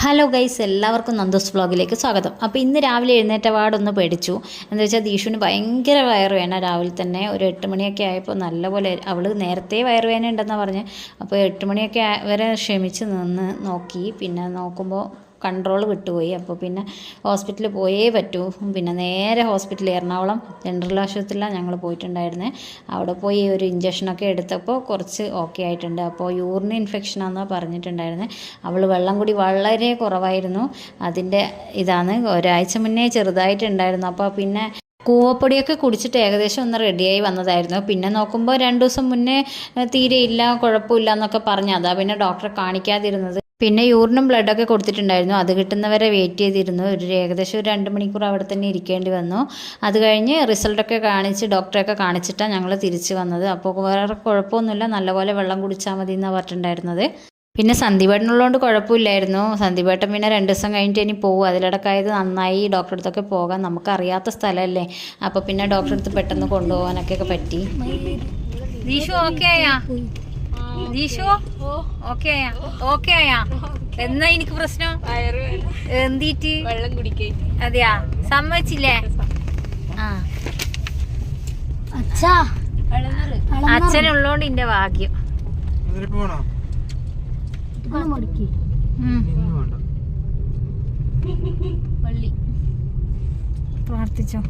Hello guys, എല്ലാവർക്കും നന്ദൂസ് വ്ളോഗിലേക്ക് സ്വാഗതം. അപ്പോൾ ഇന്ന് രാവിലെ എഴുന്നേറ്റ പാടൊന്ന് പേടിച്ചു. എന്താ വെച്ചാൽ ദീഷുവിന് ഭയങ്കര വയറുവേദന. രാവിലെ തന്നെ ഒരു 8 മണിയൊക്കെ ആയപ്പോൾ നല്ലപോലെ അവൾ നേരത്തെ വയറുവേദന ഉണ്ടെന്നാണ് പറഞ്ഞ്. അപ്പോൾ 8 മണിയൊക്കെ വരെ ക്ഷമിച്ച് നിന്ന് നോക്കി. പിന്നെ നോക്കുമ്പോൾ കൺട്രോൾ വിട്ടുപോയി. അപ്പോൾ പിന്നെ ഹോസ്പിറ്റലിൽ പോയേ പറ്റൂ. പിന്നെ നേരെ ഹോസ്പിറ്റലിൽ എറണാകുളം ജനറൽ ആശുപത്രിയിലാണ് ഞങ്ങൾ പോയിട്ടുണ്ടായിരുന്നത്. അവിടെ പോയി ഒരു ഇഞ്ചക്ഷനൊക്കെ എടുത്തപ്പോൾ കുറച്ച് ഓക്കെ ആയിട്ടുണ്ട്. അപ്പോൾ യൂറിൻ ഇൻഫെക്ഷനാണെന്നാണ് പറഞ്ഞിട്ടുണ്ടായിരുന്നത്. അവൾ വെള്ളം കൂടി വളരെ കുറവായിരുന്നു. അതിൻ്റെ ഇതാണ്. ഒരാഴ്ച മുന്നേ ചെറുതായിട്ടുണ്ടായിരുന്നു. അപ്പോൾ പിന്നെ കൂവപ്പൊടിയൊക്കെ കുടിച്ചിട്ട് ഏകദേശം ഒന്ന് റെഡിയായി വന്നതായിരുന്നു. പിന്നെ നോക്കുമ്പോൾ 2 ദിവസം മുന്നേ തീരെയില്ല, കുഴപ്പമില്ല എന്നൊക്കെ പറഞ്ഞു. അതാ പിന്നെ ഡോക്ടറെ കാണിക്കാതിരുന്നത്. പിന്നെ യൂറിനും ബ്ലഡൊക്കെ കൊടുത്തിട്ടുണ്ടായിരുന്നു. അത് കിട്ടുന്നവരെ വെയിറ്റ് ചെയ്തിരുന്നു. ഏകദേശം ഒരു 2 മണിക്കൂർ അവിടെ തന്നെ ഇരിക്കേണ്ടി വന്നു. അത് കഴിഞ്ഞ് റിസൾട്ടൊക്കെ കാണിച്ച് ഡോക്ടറെയൊക്കെ കാണിച്ചിട്ടാണ് ഞങ്ങൾ തിരിച്ച് വന്നത്. അപ്പോൾ വേറെ കുഴപ്പമൊന്നുമില്ല, നല്ലപോലെ വെള്ളം കുടിച്ചാൽ മതി എന്നാണ് പറഞ്ഞിട്ടുണ്ടായിരുന്നത്. പിന്നെ സന്ദീപേട്ടനുള്ളതുകൊണ്ട് കുഴപ്പമില്ലായിരുന്നു. സന്ദീപേട്ടൻ പിന്നെ 2 ദിവസം കഴിഞ്ഞിട്ട് ഇനി പോകും. അതിലിടക്കായത് നന്നായി ഡോക്ടറെ അടുത്തൊക്കെ പോകാൻ. നമുക്കറിയാത്ത സ്ഥലമല്ലേ, അപ്പോൾ പിന്നെ ഡോക്ടറെ അടുത്ത് പെട്ടെന്ന് കൊണ്ടുപോകാനൊക്കെ പറ്റി. ദീഷു ഓക്കെ ആയാ? ദീഷു ഓക്കെ ആയാ? ഓക്കെ ആയാ? എന്നാ എനിക്ക് പ്രശ്നം എന്തിട്ട് വെള്ളം കുടിക്കേ? അതെയാ, സമ്മതിച്ചില്ലേ? ആ, അച്ഛനുള്ളോണ്ട് ഇന്റെ ഭാഗ്യം. പ്രാർത്ഥിച്ചോ.